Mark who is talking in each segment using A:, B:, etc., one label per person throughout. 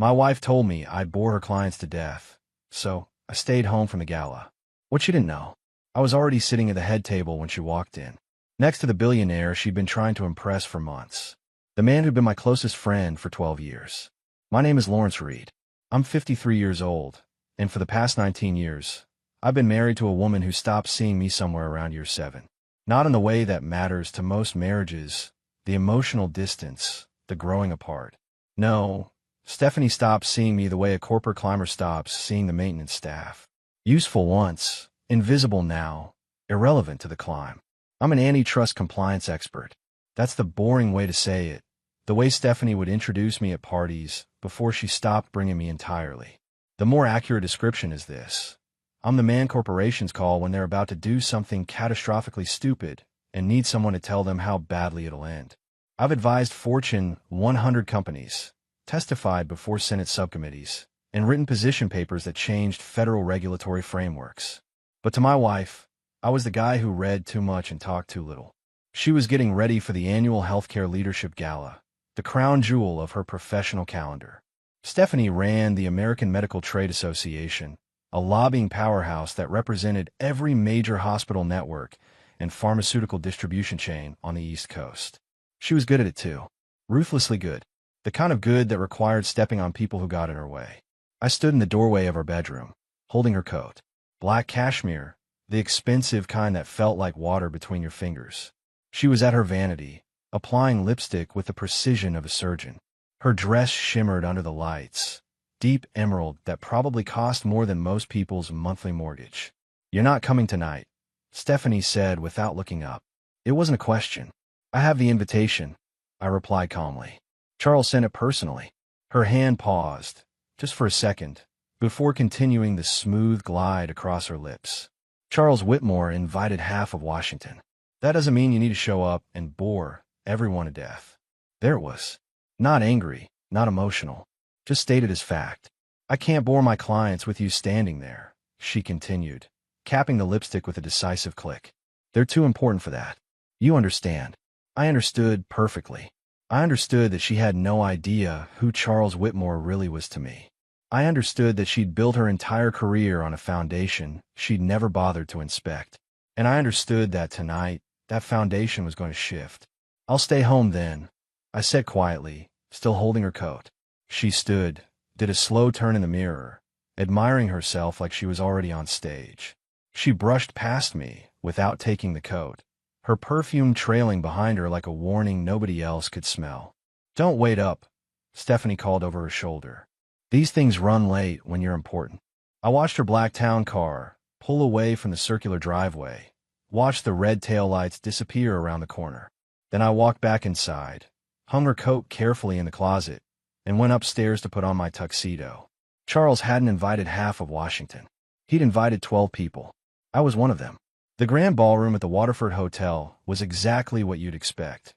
A: My wife told me I'd bore her clients to death, so I stayed home from the gala. What she didn't know, I was already sitting at the head table when she walked in, next to the billionaire she'd been trying to impress for months, the man who'd been my closest friend for 12 years. My name is Lawrence Reed. I'm 53 years old, and for the past 19 years, I've been married to a woman who stopped seeing me somewhere around year 7. Not in the way that matters to most marriages, the emotional distance, the growing apart. No, Stephanie stopped seeing me the way a corporate climber stops seeing the maintenance staff. Useful once, invisible now, irrelevant to the climb. I'm an antitrust compliance expert. That's the boring way to say it, the way Stephanie would introduce me at parties before she stopped bringing me entirely. The more accurate description is this. I'm the man corporations call when they're about to do something catastrophically stupid and need someone to tell them how badly it'll end. I've advised Fortune 100 companies, testified before Senate subcommittees, and written position papers that changed federal regulatory frameworks. But to my wife, I was the guy who read too much and talked too little. She was getting ready for the annual Healthcare Leadership Gala, the crown jewel of her professional calendar. Stephanie ran the American Medical Trade Association, a lobbying powerhouse that represented every major hospital network and pharmaceutical distribution chain on the East Coast. She was good at it too. Ruthlessly good. The kind of good that required stepping on people who got in her way. I stood in the doorway of her bedroom, holding her coat. Black cashmere, the expensive kind that felt like water between your fingers. She was at her vanity, applying lipstick with the precision of a surgeon. Her dress shimmered under the lights, deep emerald that probably cost more than most people's monthly mortgage. "You're not coming tonight," Stephanie said without looking up. It wasn't a question. "I have the invitation," I replied calmly. "Charles sent it personally." Her hand paused, just for a second, before continuing the smooth glide across her lips. "Charles Whitmore invited half of Washington. That doesn't mean you need to show up and bore everyone to death." There it was. Not angry, not emotional, just stated as fact. "I can't bore my clients with you standing there," she continued, capping the lipstick with a decisive click. "They're too important for that. You understand." I understood perfectly. I understood that she had no idea who Charles Whitmore really was to me. I understood that she'd built her entire career on a foundation she'd never bothered to inspect. And I understood that tonight, that foundation was going to shift. "I'll stay home then," I said quietly, still holding her coat. She stood, did a slow turn in the mirror, admiring herself like she was already on stage. She brushed past me without taking the coat, her perfume trailing behind her like a warning nobody else could smell. "Don't wait up," Stephanie called over her shoulder. "These things run late when you're important." I watched her black town car pull away from the circular driveway, watched the red taillights disappear around the corner. Then I walked back inside, hung her coat carefully in the closet, and went upstairs to put on my tuxedo. Charles hadn't invited half of Washington. He'd invited 12 people. I was one of them. The grand ballroom at the Waterford Hotel was exactly what you'd expect.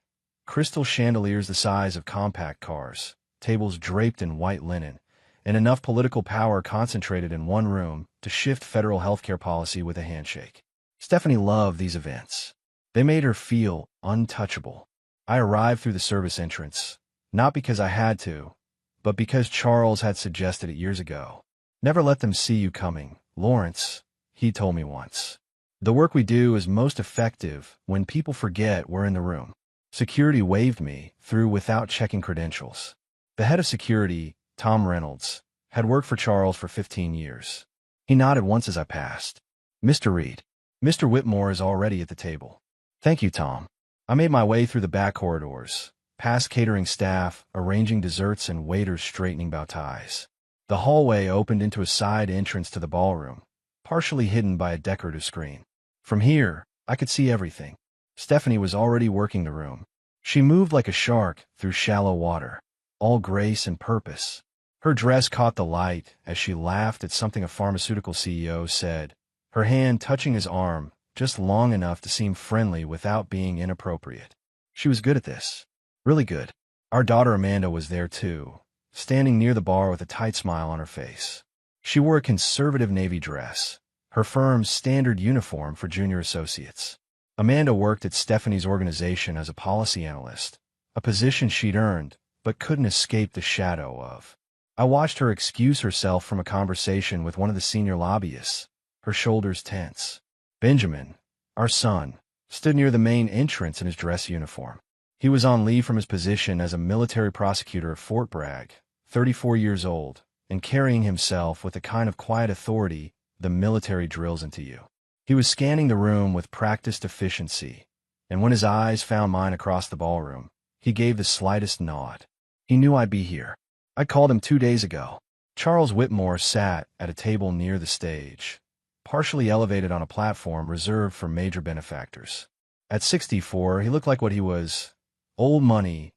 A: Crystal chandeliers the size of compact cars, tables draped in white linen, and enough political power concentrated in one room to shift federal healthcare policy with a handshake. Stephanie loved these events. They made her feel untouchable. I arrived through the service entrance, not because I had to, but because Charles had suggested it years ago. "Never let them see you coming, Lawrence," he told me once. "The work we do is most effective when people forget we're in the room." Security waved me through without checking credentials. The head of security, Tom Reynolds, had worked for Charles for 15 years. He nodded once as I passed. "Mr. Reed, Mr. Whitmore is already at the table." "Thank you, Tom." I made my way through the back corridors, past catering staff arranging desserts and waiters straightening bow ties. The hallway opened into a side entrance to the ballroom, partially hidden by a decorative screen. From here, I could see everything. Stephanie was already working the room. She moved like a shark through shallow water, all grace and purpose. Her dress caught the light as she laughed at something a pharmaceutical CEO said, her hand touching his arm just long enough to seem friendly without being inappropriate. She was good at this. Really good. Our daughter Amanda was there too, standing near the bar with a tight smile on her face. She wore a conservative navy dress, her firm's standard uniform for junior associates. Amanda worked at Stephanie's organization as a policy analyst, a position she'd earned but couldn't escape the shadow of. I watched her excuse herself from a conversation with one of the senior lobbyists, her shoulders tense. Benjamin, our son, stood near the main entrance in his dress uniform. He was on leave from his position as a military prosecutor at Fort Bragg, 34 years old, and carrying himself with the kind of quiet authority the military drills into you. He was scanning the room with practiced efficiency, and when his eyes found mine across the ballroom, he gave the slightest nod. He knew I'd be here. I called him 2 days ago. Charles Whitmore sat at a table near the stage, partially elevated on a platform reserved for major benefactors. At 64, he looked like what he was: old money,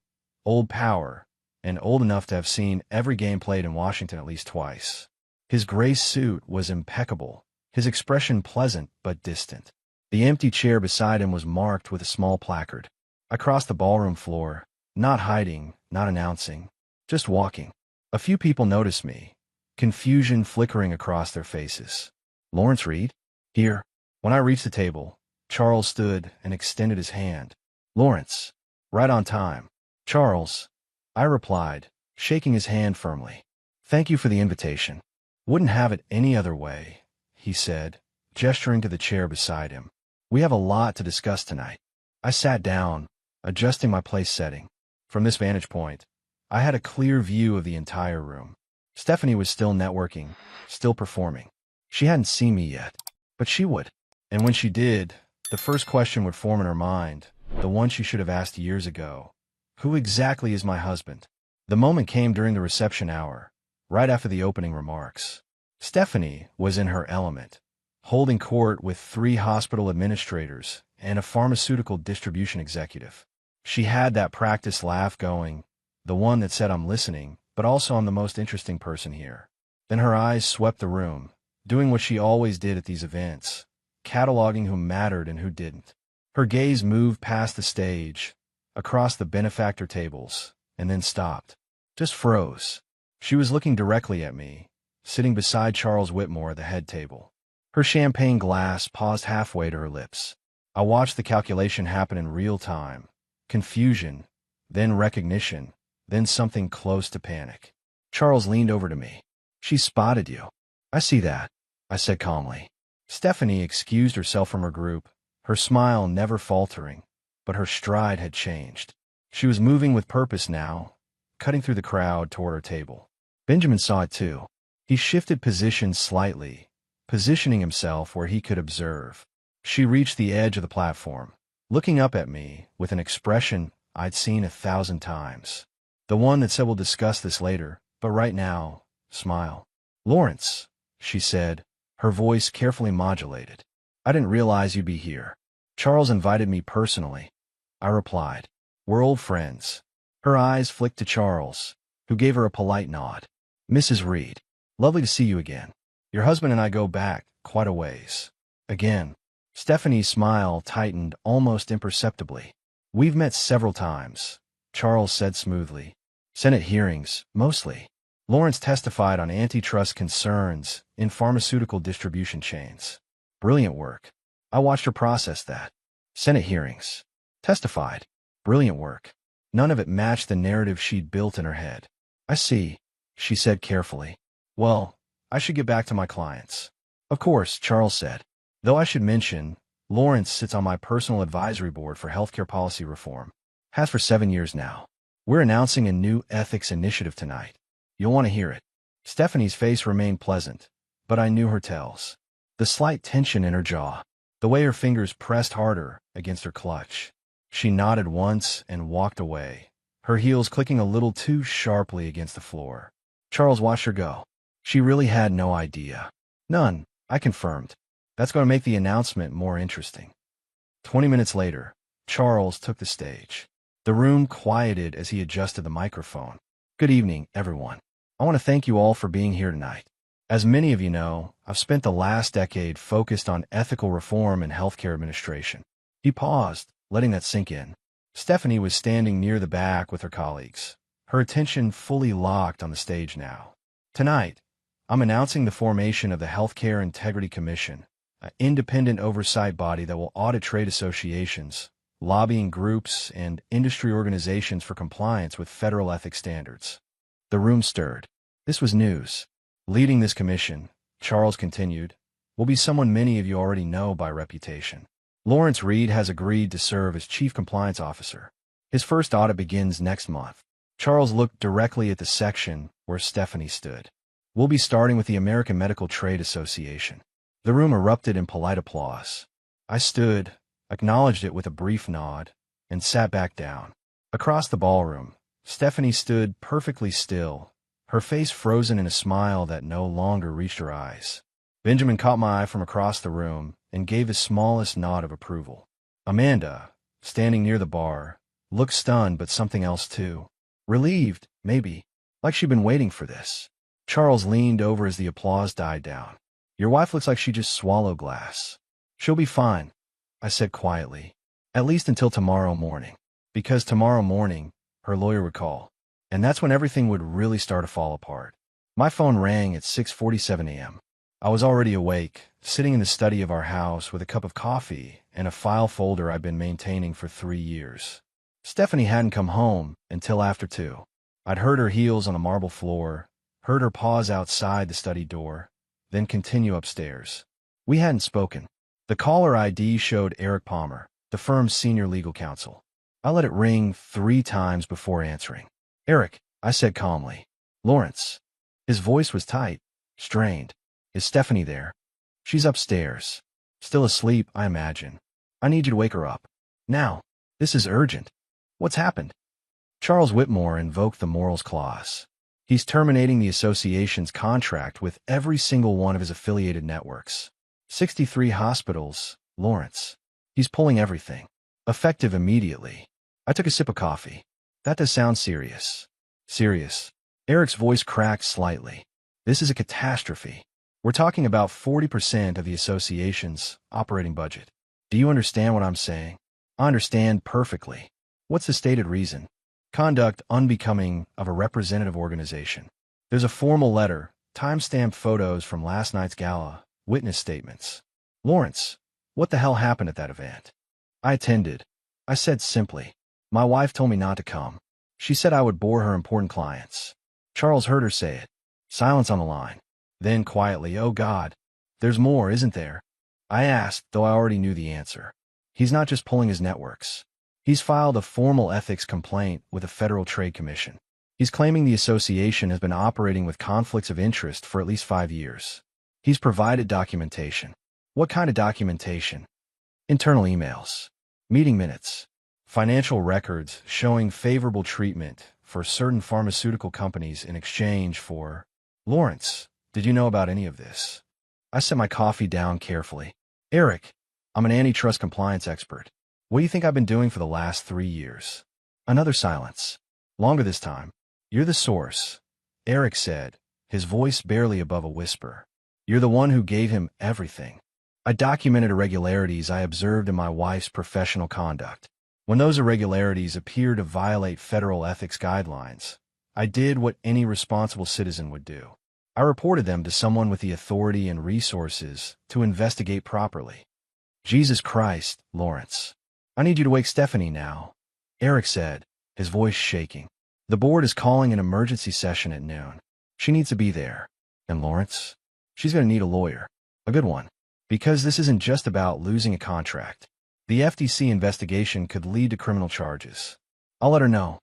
A: old power, and old enough to have seen every game played in Washington at least twice. His gray suit was impeccable, his expression pleasant but distant. The empty chair beside him was marked with a small placard. I crossed the ballroom floor, not hiding, not announcing, just walking. A few people noticed me, confusion flickering across their faces. Lawrence Reed? Here. When I reached the table, Charles stood and extended his hand. Lawrence. Right on time. Charles, I replied, shaking his hand firmly. Thank you for the invitation. Wouldn't have it any other way, he said, gesturing to the chair beside him. We have a lot to discuss tonight. I sat down, adjusting my place setting. From this vantage point, I had a clear view of the entire room. Stephanie was still networking, still performing. She hadn't seen me yet, but she would. And when she did, the first question would form in her mind, the one she should have asked years ago. Who exactly is my husband? The moment came during the reception hour, right after the opening remarks. Stephanie was in her element, holding court with 3 hospital administrators and a pharmaceutical distribution executive. She had that practiced laugh going, the one that said I'm listening, but also I'm the most interesting person here. Then her eyes swept the room, doing what she always did at these events, cataloging who mattered and who didn't. Her gaze moved past the stage, across the benefactor tables, and then stopped. Just froze. She was looking directly at me, sitting beside Charles Whitmore at the head table. Her champagne glass paused halfway to her lips. I watched the calculation happen in real time. Confusion, then recognition, then something close to panic. Charles leaned over to me. She spotted you. I see that, I said calmly. Stephanie excused herself from her group, her smile never faltering, but her stride had changed. She was moving with purpose now, cutting through the crowd toward her table. Benjamin saw it too. He shifted positions slightly, positioning himself where he could observe. She reached the edge of the platform, looking up at me with an expression I'd seen 1,000 times. The one that said we'll discuss this later, but right now, smile. Lawrence, she said, her voice carefully modulated. I didn't realize you'd be here. Charles invited me personally. I replied. We're old friends. Her eyes flicked to Charles, who gave her a polite nod. Mrs. Reed, lovely to see you again. Your husband and I go back quite a ways. Again. Stephanie's smile tightened almost imperceptibly. We've met several times, Charles said smoothly. Senate hearings, mostly. Lawrence testified on antitrust concerns in pharmaceutical distribution chains. Brilliant work. I watched her process that. Senate hearings. Testified. Brilliant work. None of it matched the narrative she'd built in her head. I see, she said carefully. Well, I should get back to my clients. Of course, Charles said. Though I should mention, Lawrence sits on my personal advisory board for healthcare policy reform. Has for 7 years now. We're announcing a new ethics initiative tonight. You'll want to hear it. Stephanie's face remained pleasant, but I knew her tells. The slight tension in her jaw, the way her fingers pressed harder against her clutch. She nodded once and walked away, her heels clicking a little too sharply against the floor. Charles watched her go. She really had no idea. None, I confirmed. That's going to make the announcement more interesting. 20 minutes later, Charles took the stage. The room quieted as he adjusted the microphone. Good evening, everyone. I want to thank you all for being here tonight. As many of you know, I've spent the last decade focused on ethical reform and healthcare administration. He paused, letting that sink in. Stephanie was standing near the back with her colleagues, her attention fully locked on the stage now. Tonight, I'm announcing the formation of the Healthcare Integrity Commission, an independent oversight body that will audit trade associations, lobbying groups, and industry organizations for compliance with federal ethics standards. The room stirred. This was news. Leading this commission, Charles continued, will be someone many of you already know by reputation. Lawrence Reed has agreed to serve as Chief Compliance Officer. His first audit begins next month. Charles looked directly at the section where Stephanie stood. We'll be starting with the American Medical Trade Association. The room erupted in polite applause. I stood, acknowledged it with a brief nod, and sat back down. Across the ballroom, Stephanie stood perfectly still, her face frozen in a smile that no longer reached her eyes. Benjamin caught my eye from across the room and gave his smallest nod of approval. Amanda, standing near the bar, looked stunned but something else too. Relieved, maybe, like she'd been waiting for this. Charles leaned over as the applause died down. Your wife looks like she just swallowed glass. She'll be fine, I said quietly. At least until tomorrow morning. Because tomorrow morning, her lawyer would call. And that's when everything would really start to fall apart. My phone rang at 6:47 a.m. I was already awake, sitting in the study of our house with a cup of coffee and a file folder I'd been maintaining for 3 years. Stephanie hadn't come home until after 2. I'd heard her heels on the marble floor, heard her pause outside the study door, then continue upstairs. We hadn't spoken. The caller ID showed Eric Palmer, the firm's senior legal counsel. I let it ring 3 times before answering. Eric, I said calmly. Lawrence. His voice was tight, strained. Is Stephanie there? She's upstairs. Still asleep, I imagine. I need you to wake her up. Now. This is urgent. What's happened? Charles Whitmore invoked the morals clause. He's terminating the association's contract with every single one of his affiliated networks. 63 hospitals, Lawrence. He's pulling everything. Effective immediately. I took a sip of coffee. That does sound serious. Serious. Eric's voice cracked slightly. This is a catastrophe. We're talking about 40% of the association's operating budget. Do you understand what I'm saying? I understand perfectly. What's the stated reason? Conduct unbecoming of a representative organization. There's a formal letter, time-stamped photos from last night's gala, witness statements. Lawrence, what the hell happened at that event? I attended. I said simply. My wife told me not to come. She said I would bore her important clients. Charles heard her say it. Silence on the line. Then quietly, oh God, there's more, isn't there? I asked, though I already knew the answer. He's not just pulling his networks. He's filed a formal ethics complaint with the Federal Trade Commission. He's claiming the association has been operating with conflicts of interest for at least 5 years. He's provided documentation. What kind of documentation? Internal emails. Meeting minutes. Financial records showing favorable treatment for certain pharmaceutical companies in exchange for... Lawrence, did you know about any of this? I set my coffee down carefully. Eric, I'm an antitrust compliance expert. What do you think I've been doing for the last 3 years? Another silence. Longer this time. You're the source, Eric said, his voice barely above a whisper. You're the one who gave him everything. I documented irregularities I observed in my wife's professional conduct. When those irregularities appear to violate federal ethics guidelines, I did what any responsible citizen would do. I reported them to someone with the authority and resources to investigate properly. Jesus Christ, Lawrence. I need you to wake Stephanie now, Eric said, his voice shaking. The board is calling an emergency session at noon. She needs to be there. And Lawrence? She's going to need a lawyer. A good one. Because this isn't just about losing a contract. The FTC investigation could lead to criminal charges. I'll let her know,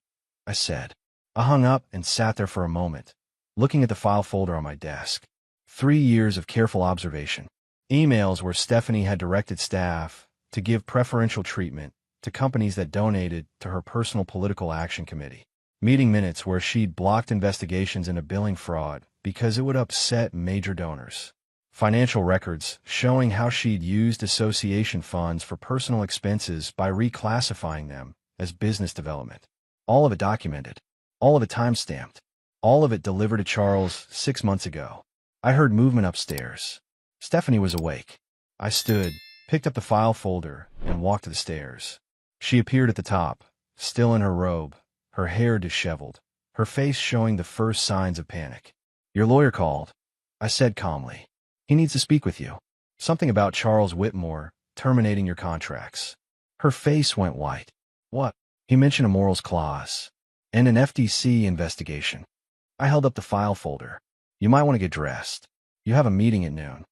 A: I said. I hung up and sat there for a moment, looking at the file folder on my desk. 3 years of careful observation. Emails where Stephanie had directed staff to give preferential treatment to companies that donated to her personal political action committee. Meeting minutes where she'd blocked investigations into billing fraud because it would upset major donors. Financial records showing how she'd used association funds for personal expenses by reclassifying them as business development. All of it documented. All of it time-stamped. All of it delivered to Charles 6 months ago. I heard movement upstairs. Stephanie was awake. I stood, picked up the file folder, and walked to the stairs. She appeared at the top, still in her robe, her hair disheveled, her face showing the first signs of panic. Your lawyer called, I said calmly. He needs to speak with you. Something about Charles Whitmore terminating your contracts. Her face went white. What? He mentioned a morals clause. And an FTC investigation. I held up the file folder. You might want to get dressed. You have a meeting at noon.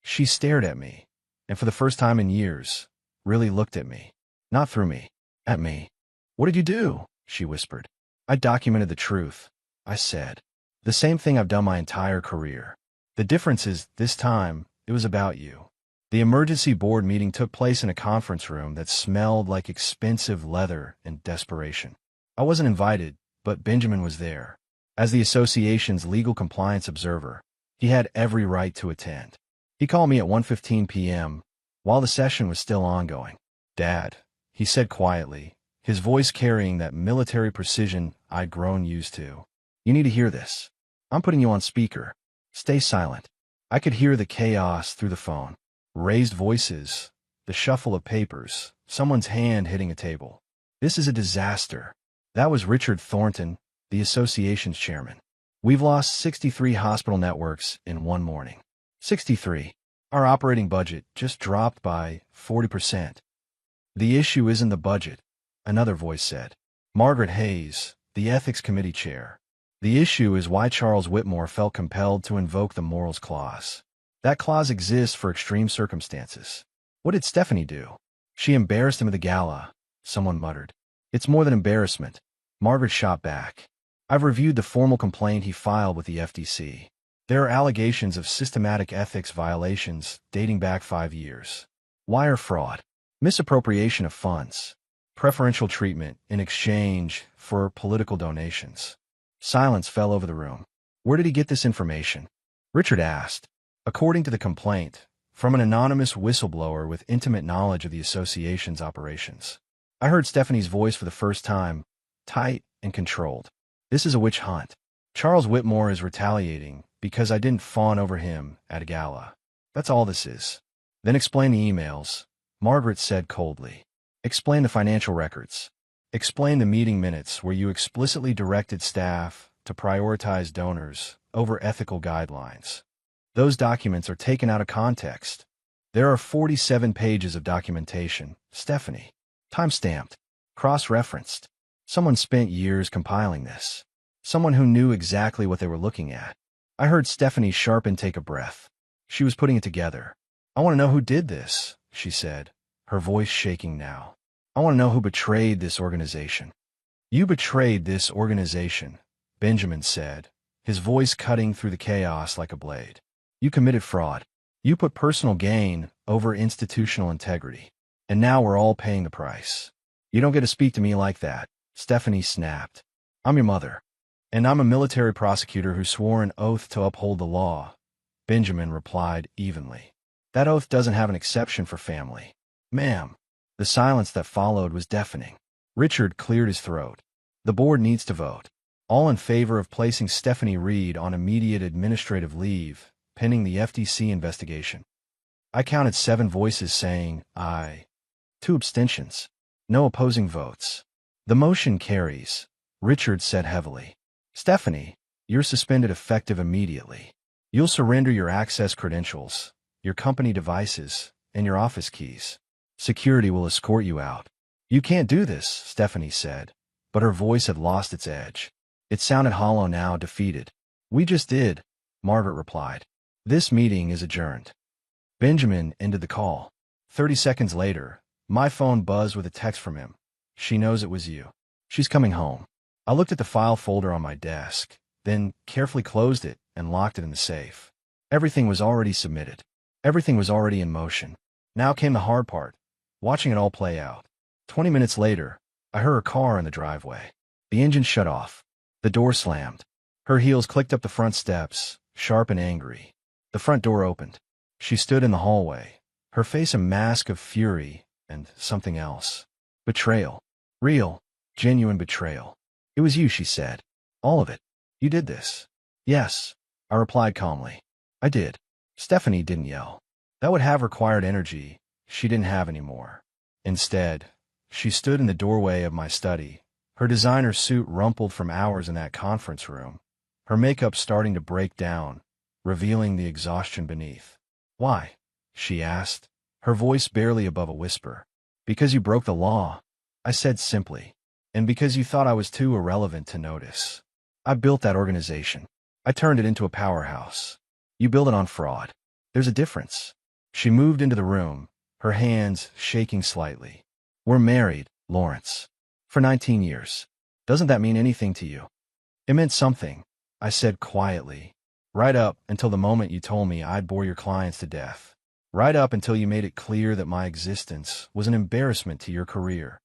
A: She stared at me, and for the first time in years, really looked at me. Not through me. At me. What did you do? She whispered. I documented the truth, I said. The same thing I've done my entire career. The difference is, this time, it was about you. The emergency board meeting took place in a conference room that smelled like expensive leather and desperation. I wasn't invited, but Benjamin was there. As the association's legal compliance observer, he had every right to attend. He called me at 1:15 p.m., while the session was still ongoing. Dad, he said quietly, his voice carrying that military precision I'd grown used to. You need to hear this. I'm putting you on speaker. Stay silent. I could hear the chaos through the phone. Raised voices, the shuffle of papers, someone's hand hitting a table. This is a disaster. That was Richard Thornton, the association's chairman. We've lost 63 hospital networks in one morning. 63. Our operating budget just dropped by 40%. The issue isn't the budget, another voice said. Margaret Hayes, the ethics committee chair. The issue is why Charles Whitmore felt compelled to invoke the morals clause. That clause exists for extreme circumstances. What did Stephanie do? She embarrassed him at the gala, someone muttered. It's more than embarrassment. Margaret shot back. I've reviewed the formal complaint he filed with the FTC. There are allegations of systematic ethics violations dating back 5 years. Wire fraud, misappropriation of funds, preferential treatment in exchange for political donations. Silence fell over the room. Where did he get this information? Richard asked. According to the complaint, from an anonymous whistleblower with intimate knowledge of the association's operations. I heard Stephanie's voice for the first time, tight and controlled. This is a witch hunt. Charles Whitmore is retaliating because I didn't fawn over him at a gala. That's all this is. Then explain the emails, Margaret said coldly. Explain the financial records. Explain the meeting minutes where you explicitly directed staff to prioritize donors over ethical guidelines. Those documents are taken out of context. There are 47 pages of documentation, Stephanie. Time-stamped. Cross-referenced. Someone spent years compiling this. Someone who knew exactly what they were looking at. I heard Stephanie's sharp intake of breath. She was putting it together. I want to know who did this, she said, her voice shaking now. I want to know who betrayed this organization. You betrayed this organization, Benjamin said, his voice cutting through the chaos like a blade. You committed fraud. You put personal gain over institutional integrity. And now we're all paying the price. You don't get to speak to me like that, Stephanie snapped. I'm your mother. And I'm a military prosecutor who swore an oath to uphold the law, Benjamin replied evenly. That oath doesn't have an exception for family. Ma'am. The silence that followed was deafening. Richard cleared his throat. The board needs to vote. All in favor of placing Stephanie Reed on immediate administrative leave, pending the FTC investigation. I counted 7 voices saying aye. 2 abstentions. No opposing votes. The motion carries, Richard said heavily. Stephanie, you're suspended effective immediately. You'll surrender your access credentials, your company devices, and your office keys. Security will escort you out. You can't do this, Stephanie said, but her voice had lost its edge. It sounded hollow now, defeated. We just did, Margaret replied. This meeting is adjourned. Benjamin ended the call. 30 seconds later, my phone buzzed with a text from him. She knows it was you. She's coming home. I looked at the file folder on my desk, then carefully closed it and locked it in the safe. Everything was already submitted. Everything was already in motion. Now came the hard part, watching it all play out. 20 minutes later, I heard her car in the driveway. The engine shut off. The door slammed. Her heels clicked up the front steps, sharp and angry. The front door opened. She stood in the hallway, her face a mask of fury and something else. Betrayal. Real, genuine betrayal. It was you, she said. All of it. You did this. Yes, I replied calmly. I did. Stephanie didn't yell. That would have required energy she didn't have anymore. Instead, she stood in the doorway of my study, her designer suit rumpled from hours in that conference room, her makeup starting to break down, revealing the exhaustion beneath. Why? She asked, her voice barely above a whisper. Because you broke the law, I said simply, and because you thought I was too irrelevant to notice. I built that organization. I turned it into a powerhouse. You build it on fraud. There's a difference. She moved into the room, her hands shaking slightly. We're married, Lawrence. For 19 years. Doesn't that mean anything to you? It meant something, I said quietly. Right up until the moment you told me I'd bore your clients to death. Right up until you made it clear that my existence was an embarrassment to your career.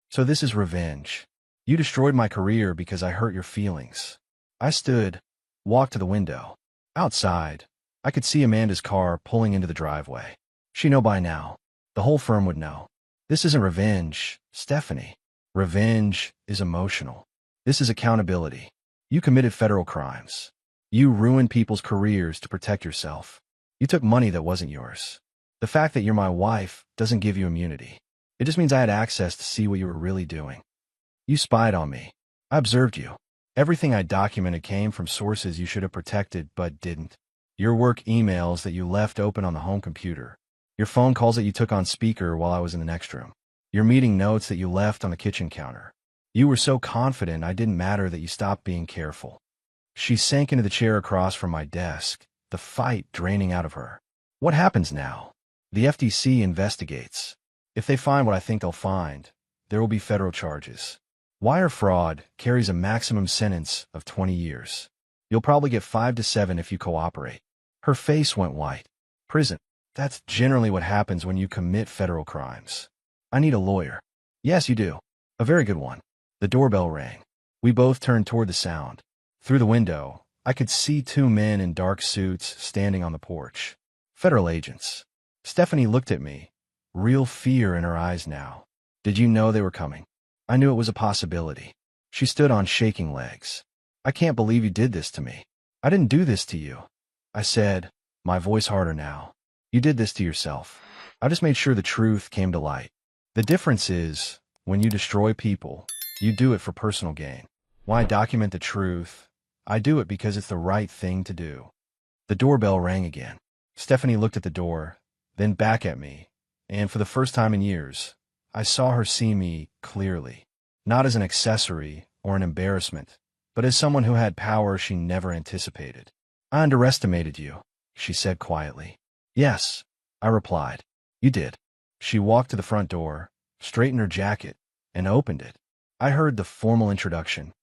A: So this is revenge. You destroyed my career because I hurt your feelings. I stood, walked to the window. Outside, I could see Amanda's car pulling into the driveway. She'd know by now. The whole firm would know. This isn't revenge, Stephanie. Revenge is emotional. This is accountability. You committed federal crimes. You ruined people's careers to protect yourself. You took money that wasn't yours. The fact that you're my wife doesn't give you immunity. It just means I had access to see what you were really doing. You spied on me. I observed you. Everything I documented came from sources you should have protected but didn't. Your work emails that you left open on the home computer. Your phone calls that you took on speaker while I was in the next room. Your meeting notes that you left on the kitchen counter. You were so confident I didn't matter that you stopped being careful. She sank into the chair across from my desk, the fight draining out of her. What happens now? The FTC investigates. If they find what I think they'll find, there will be federal charges. Wire fraud carries a maximum sentence of 20 years. You'll probably get 5 to 7 if you cooperate. Her face went white. Prison. That's generally what happens when you commit federal crimes. I need a lawyer. Yes, you do. A very good one. The doorbell rang. We both turned toward the sound. Through the window, I could see 2 men in dark suits standing on the porch. Federal agents. Stephanie looked at me, real fear in her eyes now. Did you know they were coming? I knew it was a possibility. She stood on shaking legs. I can't believe you did this to me. I didn't do this to you. I said, my voice harder now. You did this to yourself. I just made sure the truth came to light. The difference is, when you destroy people, you do it for personal gain. When I document the truth, I do it because it's the right thing to do. The doorbell rang again. Stephanie looked at the door, then back at me, and for the first time in years, I saw her see me clearly, not as an accessory or an embarrassment, but as someone who had power she never anticipated. I underestimated you, she said quietly. Yes, I replied. You did. She walked to the front door, straightened her jacket, and opened it. I heard the formal introduction.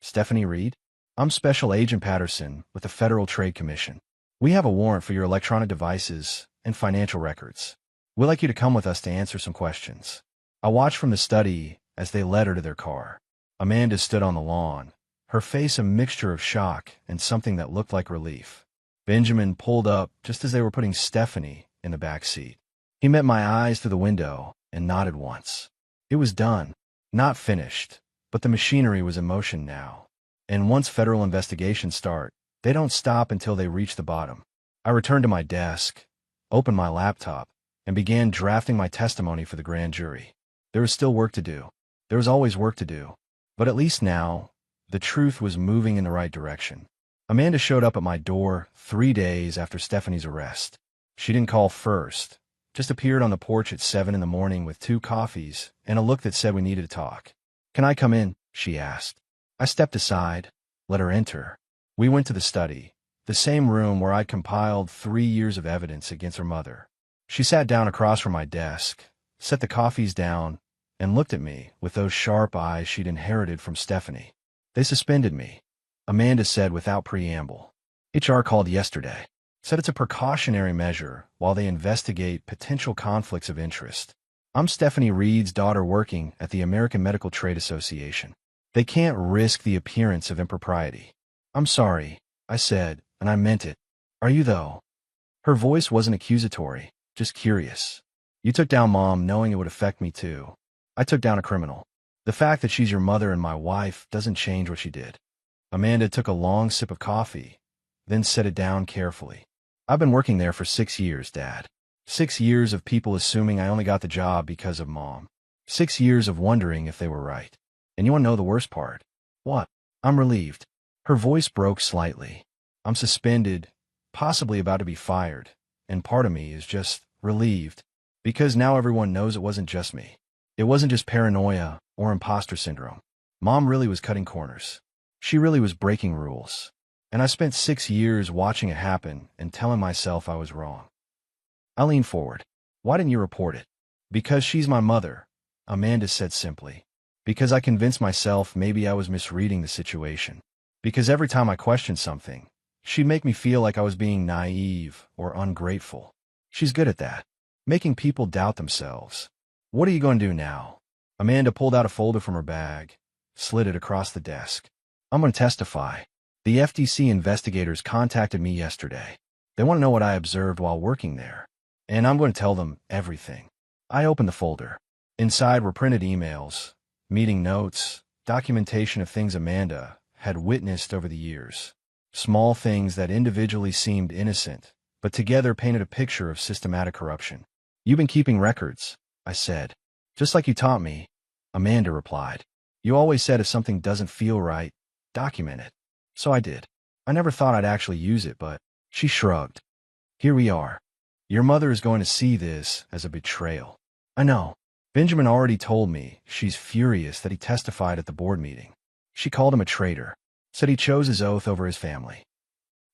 A: Stephanie Reed? I'm Special Agent Patterson with the Federal Trade Commission. We have a warrant for your electronic devices and financial records. We'd like you to come with us to answer some questions. I watched from the study as they led her to their car. Amanda stood on the lawn, her face a mixture of shock and something that looked like relief. Benjamin pulled up just as they were putting Stephanie in the back seat. He met my eyes through the window and nodded once. It was done. Not finished, but the machinery was in motion now. And once federal investigations start, they don't stop until they reach the bottom. I returned to my desk, opened my laptop, and began drafting my testimony for the grand jury. There was still work to do. There was always work to do. But at least now, the truth was moving in the right direction. Amanda showed up at my door 3 days after Stephanie's arrest. She didn't call first, just appeared on the porch at 7 in the morning with 2 coffees and a look that said we needed to talk. Can I come in? She asked. I stepped aside, let her enter. We went to the study, the same room where I'd compiled 3 years of evidence against her mother. She sat down across from my desk, set the coffees down, and looked at me with those sharp eyes she'd inherited from Stephanie. They suspended me, Amanda said without preamble. HR called yesterday. Said it's a precautionary measure while they investigate potential conflicts of interest. I'm Stephanie Reed's daughter working at the American Medical Trade Association. They can't risk the appearance of impropriety. I'm sorry, I said, and I meant it. Are you though? Her voice wasn't accusatory, just curious. You took down Mom knowing it would affect me too. I took down a criminal. The fact that she's your mother and my wife doesn't change what she did. Amanda took a long sip of coffee, then set it down carefully. I've been working there for 6 years, Dad. 6 years of people assuming I only got the job because of Mom. 6 years of wondering if they were right. And you want to know the worst part? What? I'm relieved. Her voice broke slightly. I'm suspended, possibly about to be fired, and part of me is just relieved, because now everyone knows it wasn't just me. It wasn't just paranoia or imposter syndrome. Mom really was cutting corners. She really was breaking rules. And I spent 6 years watching it happen and telling myself I was wrong. I leaned forward. Why didn't you report it? Because she's my mother, Amanda said simply. Because I convinced myself maybe I was misreading the situation. Because every time I questioned something, she'd make me feel like I was being naive or ungrateful. She's good at that, making people doubt themselves. What are you going to do now? Amanda pulled out a folder from her bag, slid it across the desk. I'm going to testify. The FTC investigators contacted me yesterday. They want to know what I observed while working there. And I'm going to tell them everything. I opened the folder. Inside were printed emails, meeting notes, documentation of things Amanda had witnessed over the years. Small things that individually seemed innocent, but together painted a picture of systematic corruption. You've been keeping records, I said. Just like you taught me, Amanda replied. You always said if something doesn't feel right, document it. So I did. I never thought I'd actually use it, but she shrugged. Here we are. Your mother is going to see this as a betrayal. I know. Benjamin already told me she's furious that he testified at the board meeting. She called him a traitor, said he chose his oath over his family.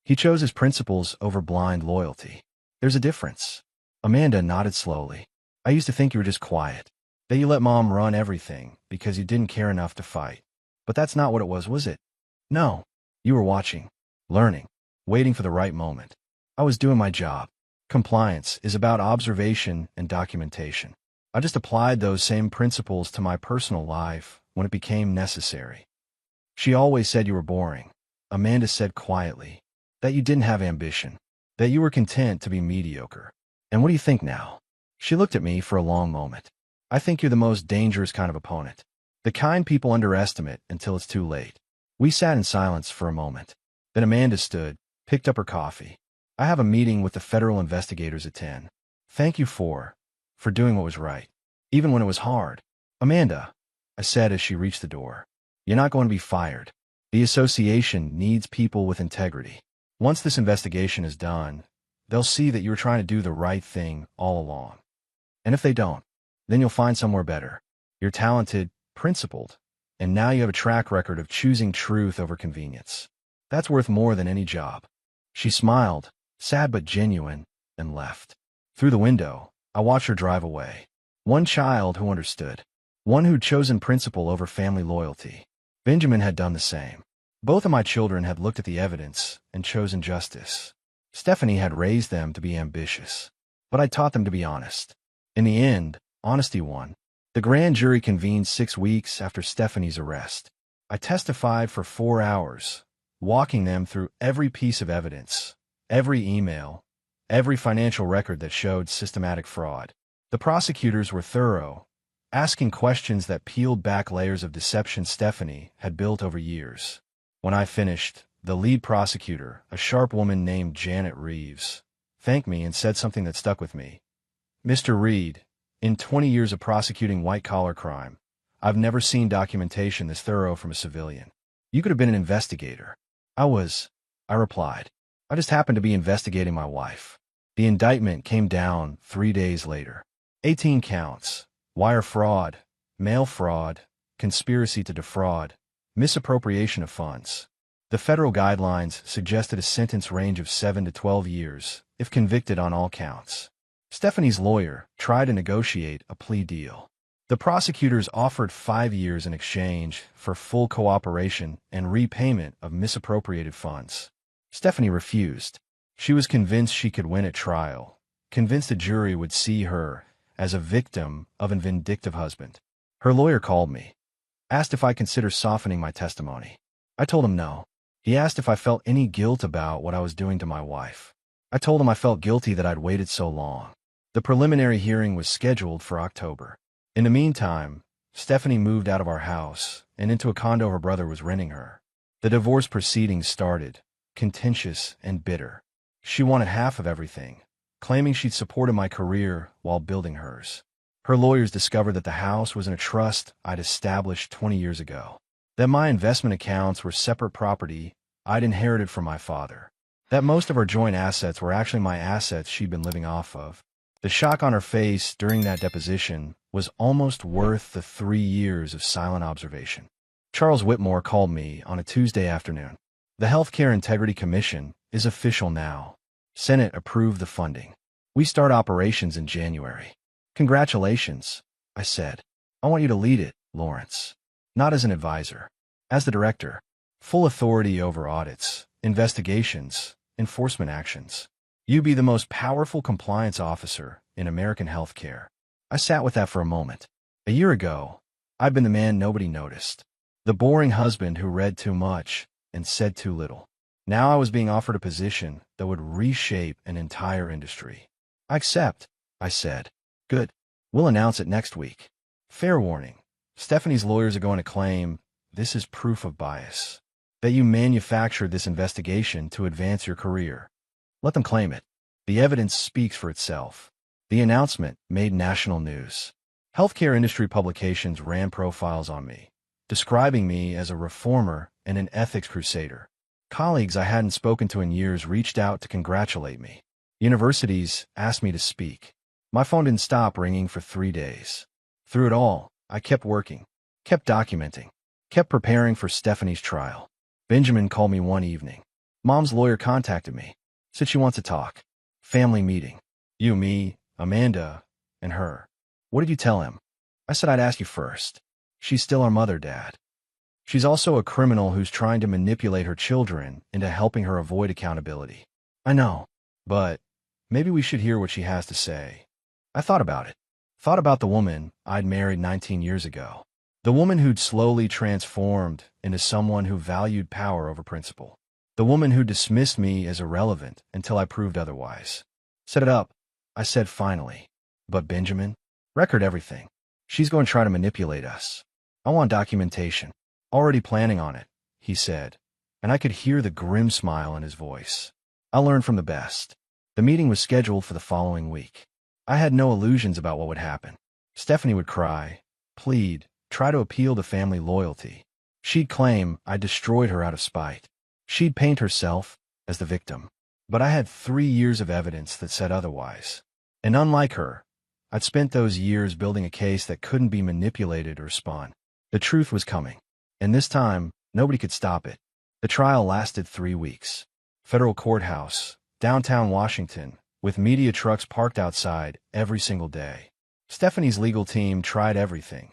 A: He chose his principles over blind loyalty. There's a difference. Amanda nodded slowly. I used to think you were just quiet, that you let Mom run everything because you didn't care enough to fight. But that's not what it was it? No. You were watching, learning, waiting for the right moment. I was doing my job. Compliance is about observation and documentation. I just applied those same principles to my personal life when it became necessary. She always said you were boring, Amanda said quietly, that you didn't have ambition, that you were content to be mediocre. And what do you think now? She looked at me for a long moment. I think you're the most dangerous kind of opponent. The kind people underestimate until it's too late. We sat in silence for a moment. Then Amanda stood, picked up her coffee. I have a meeting with the federal investigators at 10. Thank you for doing what was right, even when it was hard. Amanda, I said as she reached the door, you're not going to be fired. The association needs people with integrity. Once this investigation is done, they'll see that you were trying to do the right thing all along. And if they don't, then you'll find somewhere better. You're talented, principled, and now you have a track record of choosing truth over convenience. That's worth more than any job. She smiled, sad but genuine, and left. Through the window, I watched her drive away. One child who understood. One who'd chosen principle over family loyalty. Benjamin had done the same. Both of my children had looked at the evidence and chosen justice. Stephanie had raised them to be ambitious, but I taught them to be honest. In the end, honesty won. The grand jury convened 6 weeks after Stephanie's arrest. I testified for 4 hours, walking them through every piece of evidence, every email, every financial record that showed systematic fraud. The prosecutors were thorough, asking questions that peeled back layers of deception Stephanie had built over years. When I finished, the lead prosecutor, a sharp woman named Janet Reeves, thanked me and said something that stuck with me. Mr. Reed, in 20 years of prosecuting white-collar crime, I've never seen documentation this thorough from a civilian. You could have been an investigator. I replied. I just happened to be investigating my wife. The indictment came down 3 days later. 18 counts: wire fraud, mail fraud, conspiracy to defraud, misappropriation of funds. The federal guidelines suggested a sentence range of 7 to 12 years, if convicted on all counts. Stephanie's lawyer tried to negotiate a plea deal. The prosecutors offered 5 years in exchange for full cooperation and repayment of misappropriated funds. Stephanie refused. She was convinced she could win at trial, convinced a jury would see her as a victim of a vindictive husband. Her lawyer called me, asked if I consider softening my testimony. I told him no. He asked if I felt any guilt about what I was doing to my wife. I told him I felt guilty that I'd waited so long. The preliminary hearing was scheduled for October. In the meantime, Stephanie moved out of our house and into a condo her brother was renting her. The divorce proceedings started, contentious and bitter. She wanted half of everything, claiming she'd supported my career while building hers. Her lawyers discovered that the house was in a trust I'd established 20 years ago, that my investment accounts were separate property I'd inherited from my father, that most of our joint assets were actually my assets she'd been living off of. The shock on her face during that deposition was almost worth the 3 years of silent observation. Charles Whitmore called me on a Tuesday afternoon. The Healthcare Integrity Commission is official now. Senate approved the funding. We start operations in January. Congratulations, I said. I want you to lead it, Lawrence. Not as an advisor. As the director. Full authority over audits, investigations, enforcement actions. You be the most powerful compliance officer in American healthcare. I sat with that for a moment. A year ago, I'd been the man nobody noticed. The boring husband who read too much and said too little. Now I was being offered a position that would reshape an entire industry. I accept, I said. Good. We'll announce it next week. Fair warning. Stephanie's lawyers are going to claim this is proof of bias. That you manufactured this investigation to advance your career. Let them claim it. The evidence speaks for itself. The announcement made national news. Healthcare industry publications ran profiles on me, describing me as a reformer and an ethics crusader. Colleagues I hadn't spoken to in years reached out to congratulate me. Universities asked me to speak. My phone didn't stop ringing for 3 days. Through it all, I kept working, kept documenting, kept preparing for Stephanie's trial. Benjamin called me one evening. Mom's lawyer contacted me, said she wants to talk. Family meeting. You, me, Amanda, and her. What did you tell him? I said I'd ask you first. She's still our mother, Dad. She's also a criminal who's trying to manipulate her children into helping her avoid accountability. I know, but maybe we should hear what she has to say. I thought about it. Thought about the woman I'd married 19 years ago. The woman who'd slowly transformed into someone who valued power over principle. The woman who dismissed me as irrelevant until I proved otherwise. Set it up, I said finally. But Benjamin? Record everything. She's going to try to manipulate us. I want documentation. Already planning on it, he said, and I could hear the grim smile in his voice. I'll learn from the best. The meeting was scheduled for the following week. I had no illusions about what would happen. Stephanie would cry, plead, try to appeal to family loyalty. She'd claim I destroyed her out of spite. She'd paint herself as the victim. But I had 3 years of evidence that said otherwise. And unlike her, I'd spent those years building a case that couldn't be manipulated or spun. The truth was coming. And this time, nobody could stop it. The trial lasted 3 weeks. Federal courthouse, downtown Washington, with media trucks parked outside every single day. Stephanie's legal team tried everything.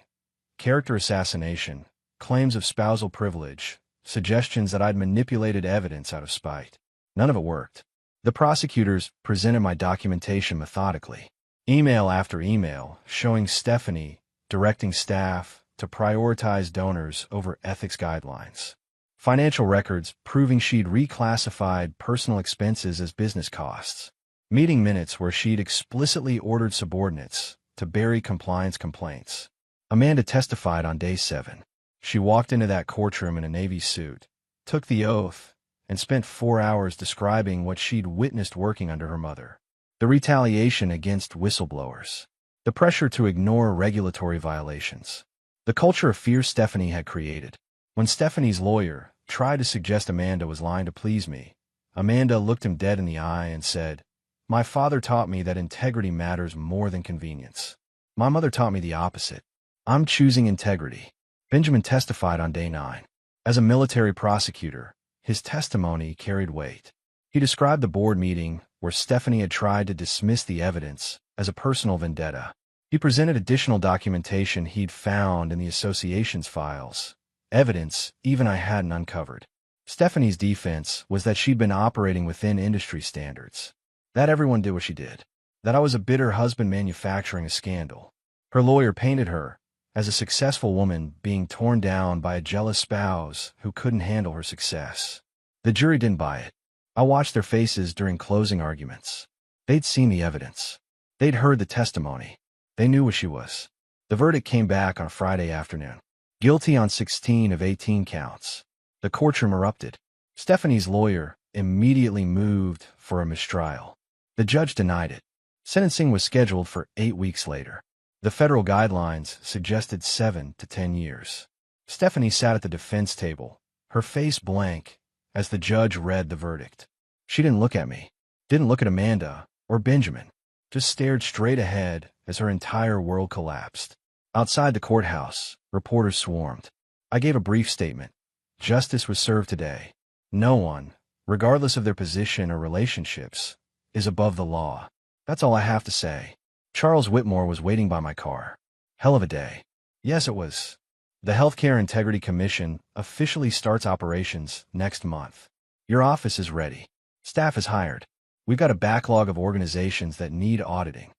A: Character assassination, claims of spousal privilege, suggestions that I'd manipulated evidence out of spite. None of it worked. The prosecutors presented my documentation methodically. Email after email showing Stephanie directing staff to prioritize donors over ethics guidelines. Financial records proving she'd reclassified personal expenses as business costs. Meeting minutes where she'd explicitly ordered subordinates to bury compliance complaints. Amanda testified on day 7. She walked into that courtroom in a Navy suit, took the oath, and spent 4 hours describing what she'd witnessed working under her mother. The retaliation against whistleblowers. The pressure to ignore regulatory violations. The culture of fear Stephanie had created. When Stephanie's lawyer tried to suggest Amanda was lying to please me, Amanda looked him dead in the eye and said, "My father taught me that integrity matters more than convenience. My mother taught me the opposite. I'm choosing integrity." Benjamin testified on day 9. As a military prosecutor, his testimony carried weight. He described the board meeting where Stephanie had tried to dismiss the evidence as a personal vendetta. He presented additional documentation he'd found in the association's files, evidence even I hadn't uncovered. Stephanie's defense was that she'd been operating within industry standards, that everyone did what she did, that I was a bitter husband manufacturing a scandal. Her lawyer painted her as a successful woman being torn down by a jealous spouse who couldn't handle her success. The jury didn't buy it. I watched their faces during closing arguments. They'd seen the evidence. They'd heard the testimony. They knew what she was. The verdict came back on Friday afternoon. Guilty on 16 of 18 counts. The courtroom erupted. Stephanie's lawyer immediately moved for a mistrial. The judge denied it. Sentencing was scheduled for 8 weeks later. The federal guidelines suggested 7 to 10 years. Stephanie sat at the defense table, her face blank, as the judge read the verdict. She didn't look at me, didn't look at Amanda or Benjamin, just stared straight ahead as her entire world collapsed. Outside the courthouse, reporters swarmed. I gave a brief statement. Justice was served today. No one, regardless of their position or relationships, is above the law. That's all I have to say. Charles Whitmore was waiting by my car. Hell of a day. Yes, it was. The Healthcare Integrity Commission officially starts operations next month. Your office is ready. Staff is hired. We've got a backlog of organizations that need auditing.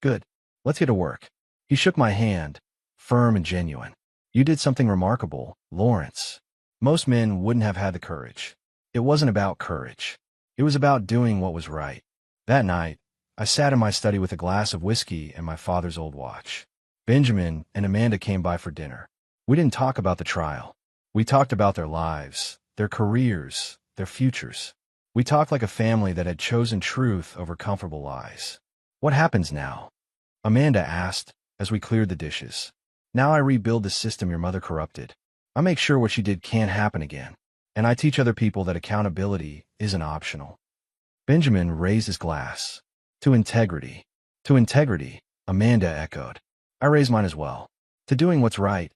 A: Good. Let's get to work. He shook my hand, firm and genuine. You did something remarkable, Lawrence. Most men wouldn't have had the courage. It wasn't about courage. It was about doing what was right. That night, I sat in my study with a glass of whiskey and my father's old watch. Benjamin and Amanda came by for dinner. We didn't talk about the trial. We talked about their lives, their careers, their futures. We talked like a family that had chosen truth over comfortable lies. What happens now? Amanda asked as we cleared the dishes. Now I rebuild the system your mother corrupted. I make sure what she did can't happen again. And I teach other people that accountability isn't optional. Benjamin raised his glass. To integrity. To integrity, Amanda echoed. I raised mine as well. To doing what's right,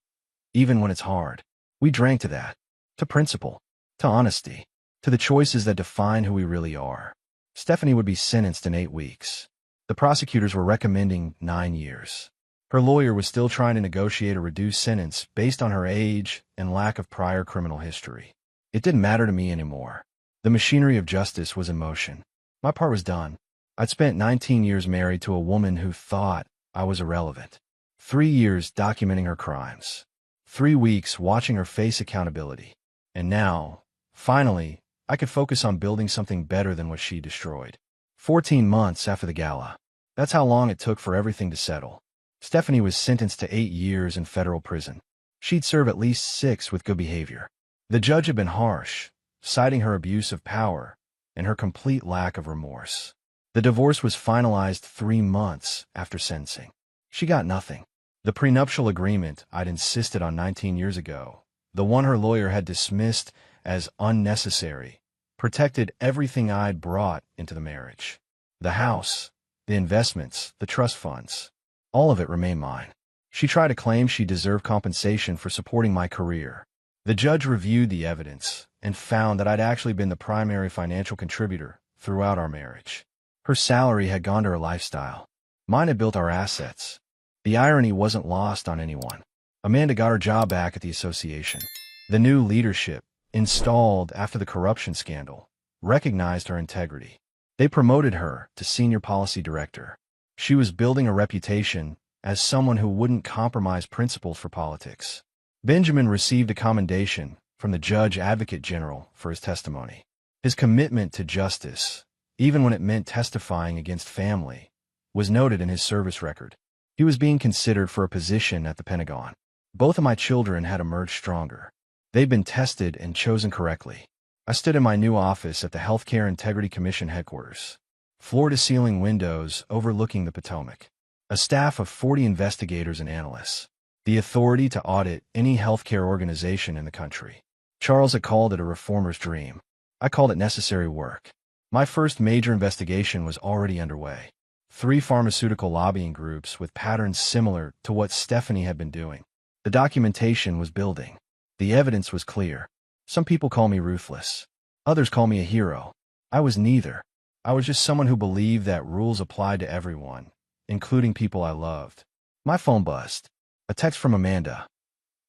A: even when it's hard. We drank to that. To principle. To honesty. To the choices that define who we really are. Stephanie would be sentenced in 8 weeks. The prosecutors were recommending 9 years. Her lawyer was still trying to negotiate a reduced sentence based on her age and lack of prior criminal history. It didn't matter to me anymore. The machinery of justice was in motion. My part was done. I'd spent 19 years married to a woman who thought I was irrelevant. 3 years documenting her crimes. 3 weeks watching her face accountability. And now, finally, I could focus on building something better than what she destroyed. 14 months after the gala. That's how long it took for everything to settle. Stephanie was sentenced to 8 years in federal prison. She'd serve at least 6 with good behavior. The judge had been harsh, citing her abuse of power and her complete lack of remorse. The divorce was finalized 3 months after sentencing. She got nothing. The prenuptial agreement I'd insisted on 19 years ago, the one her lawyer had dismissed as unnecessary, protected everything I'd brought into the marriage. The house, the investments, the trust funds. All of it remained mine. She tried to claim she deserved compensation for supporting my career. The judge reviewed the evidence and found that I'd actually been the primary financial contributor throughout our marriage. Her salary had gone to her lifestyle. Mine had built our assets. The irony wasn't lost on anyone. Amanda got her job back at the association. The new leadership, installed after the corruption scandal, recognized her integrity. They promoted her to senior policy director. She was building a reputation as someone who wouldn't compromise principles for politics. Benjamin received a commendation from the Judge Advocate General for his testimony. His commitment to justice, even when it meant testifying against family, was noted in his service record. He was being considered for a position at the Pentagon. Both of my children had emerged stronger. They'd been tested and chosen correctly. I stood in my new office at the Healthcare Integrity Commission headquarters. Floor-to-ceiling windows overlooking the Potomac. A staff of 40 investigators and analysts. The authority to audit any healthcare organization in the country. Charles had called it a reformer's dream. I called it necessary work. My first major investigation was already underway. 3 pharmaceutical lobbying groups with patterns similar to what Stephanie had been doing. The documentation was building. The evidence was clear. Some people call me ruthless. Others call me a hero. I was neither. I was just someone who believed that rules applied to everyone, including people I loved. My phone buzzed. A text from Amanda.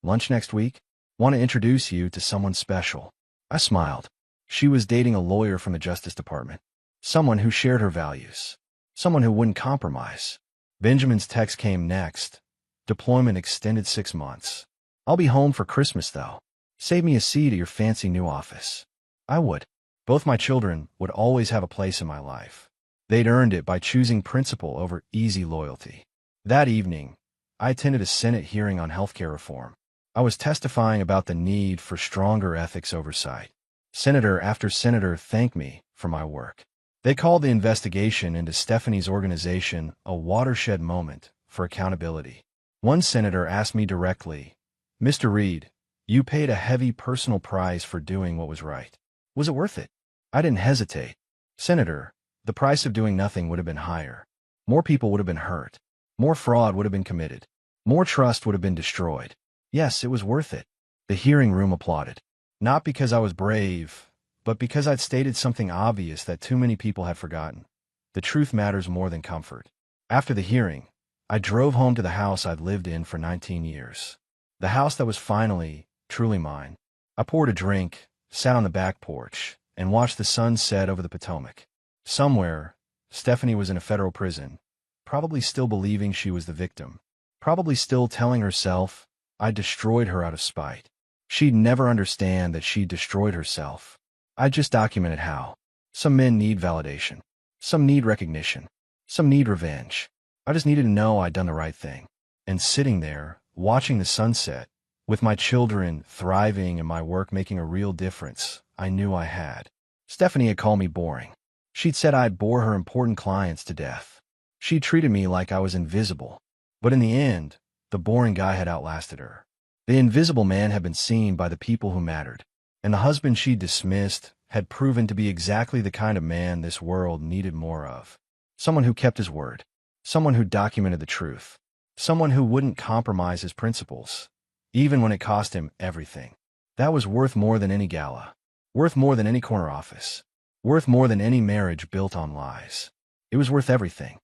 A: Lunch next week? Want to introduce you to someone special. I smiled. She was dating a lawyer from the Justice Department. Someone who shared her values. Someone who wouldn't compromise. Benjamin's text came next. Deployment extended 6 months. I'll be home for Christmas, though. Save me a seat at your fancy new office. I would. Both my children would always have a place in my life. They'd earned it by choosing principle over easy loyalty. That evening, I attended a Senate hearing on healthcare reform. I was testifying about the need for stronger ethics oversight. Senator after senator thanked me for my work. They called the investigation into Stephanie's organization a watershed moment for accountability. One senator asked me directly, Mr. Reed, you paid a heavy personal price for doing what was right. Was it worth it? I didn't hesitate. Senator, the price of doing nothing would have been higher. More people would have been hurt. More fraud would have been committed. More trust would have been destroyed. Yes, it was worth it. The hearing room applauded. Not because I was brave, but because I'd stated something obvious that too many people had forgotten. The truth matters more than comfort. After the hearing, I drove home to the house I'd lived in for 19 years. The house that was finally, truly mine. I poured a drink, sat on the back porch, and watched the sun set over the Potomac. Somewhere, Stephanie was in a federal prison, probably still believing she was the victim, probably still telling herself, I destroyed her out of spite. She'd never understand that she'd destroyed herself. I just documented how. Some men need validation. Some need recognition. Some need revenge. I just needed to know I'd done the right thing. And sitting there, watching the sunset, with my children thriving and my work making a real difference, I knew I had. Stephanie had called me boring. She'd said I bore her important clients to death. She treated me like I was invisible. But in the end, the boring guy had outlasted her. The invisible man had been seen by the people who mattered. And the husband she dismissed had proven to be exactly the kind of man this world needed more of. Someone who kept his word. Someone who documented the truth. Someone who wouldn't compromise his principles, even when it cost him everything. That was worth more than any gala. Worth more than any corner office. Worth more than any marriage built on lies. It was worth everything.